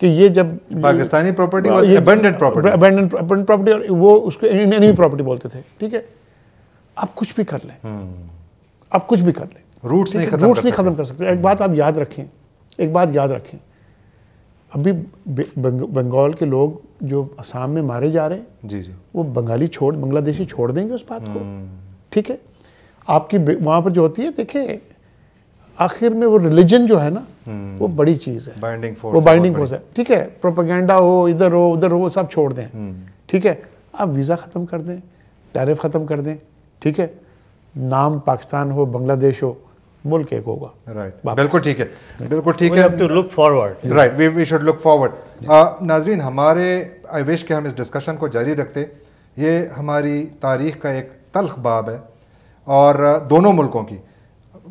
Speaker 2: کہ یہ جب
Speaker 1: Pakistani property was abandoned property,
Speaker 2: abandoned property, اور وہ اس کو انیمی property بولتے تھے. ٹھیک ہے، آپ کچھ بھی کر لیں، آپ کچھ بھی کر لیں،
Speaker 1: روٹس نہیں
Speaker 2: ختم کر سکتے. ایک بات آپ یاد رکھیں، ایک بات یاد رکھیں، ابھی بنگال کے لوگ جو آسام میں مارے جا رہے ہیں،
Speaker 1: جی جی،
Speaker 2: وہ بنگلہ دیشی چھوڑ دیں گے اس بات کو. ٹھیک ہے، آپ کی وہاں پر جو ہوتی ہے، دیکھیں آخر میں وہ ریلیجن جو ہے نا، وہ بڑی چیز ہے،
Speaker 1: بائنڈنگ فورس،
Speaker 2: وہ بائنڈنگ فورس ہے. ٹھیک ہے، پروپیگنڈا ہو، ادھر ہو، سب چھوڑ دیں. ٹھیک ہے، آپ ویزا ختم کر دیں، ٹیرف ختم کر دیں. ٹھیک ہے، نام پاکستان ہو، بنگلہ دیش ہو، ملک ایک ہوگا.
Speaker 1: رائٹ، بالکل ٹھیک ہے، بالکل ٹھیک ہے.
Speaker 3: We have to look forward.
Speaker 1: Right, we should look forward. ناظرین، ہمارے آئی وش کہ ہم اس ڈسکشن کو جاری رکھتے. یہ ہماری تاریخ کا ایک تلخ باب ہے، اور دونوں ملکوں کی،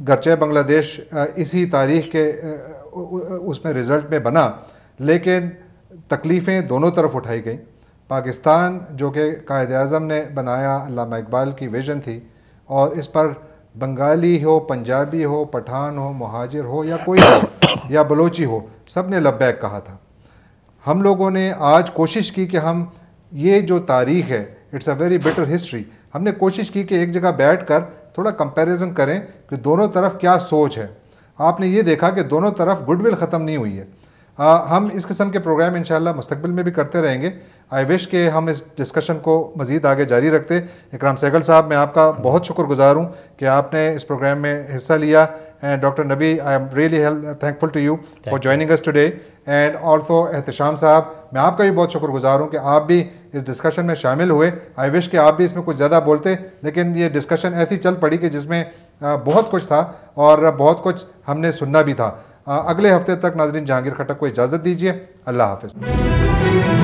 Speaker 1: گرچہ بنگلہ دیش اسی تاریخ کے اس میں رزلٹ میں بنا، لیکن تکلیفیں دونوں طرف اٹھائی گئیں. پاکستان جو کہ قائد اعظم نے بنایا، علامہ اقبال کی ویژن تھی، اور اس پر بنگالی ہو، پنجابی ہو، پٹھان ہو، مہاجر ہو، یا کوئی ہو، یا بلوچی ہو، سب نے لبیک کہا تھا. ہم لوگوں نے آج کوشش کی کہ ہم یہ جو تاریخ ہے، it's a very bitter history, ہم نے کوشش کی کہ ایک جگہ بیٹھ کر تھوڑا کمپیریزن کریں کہ دونوں طرف کیا سوچ ہے. آپ نے یہ دیکھا کہ دونوں طرف گڈ ول ختم نہیں ہوئی ہے. ہم اس قسم کے پروگرام انشاءاللہ مستقبل میں بھی کرتے رہیں گے. آئی وش کہ ہم اس ڈسکشن کو مزید آگے جاری رکھتے. اکرام سہگل صاحب، میں آپ کا بہت شکر گزار ہوں کہ آپ نے اس پروگرام میں حصہ لیا. And doctor Nabi, I am really thankful to you for joining us today. And also Ehtesham Sahab, میں آپ کا بھی بہت شکر گزار ہوں کہ آپ بھی اس ڈسکشن میں شامل ہوئے. آئی وش کہ آپ بھی اس میں کچھ زیادہ بولتے، لیکن یہ ڈسکشن ایسی چل پڑی کہ جس میں بہت کچھ تھا اور بہت کچھ ہم نے سننا بھی تھا. اگلے ہفتے تک ناظرین جہانگیر کھٹک کو اجازت دیجیے. اللہ حافظ.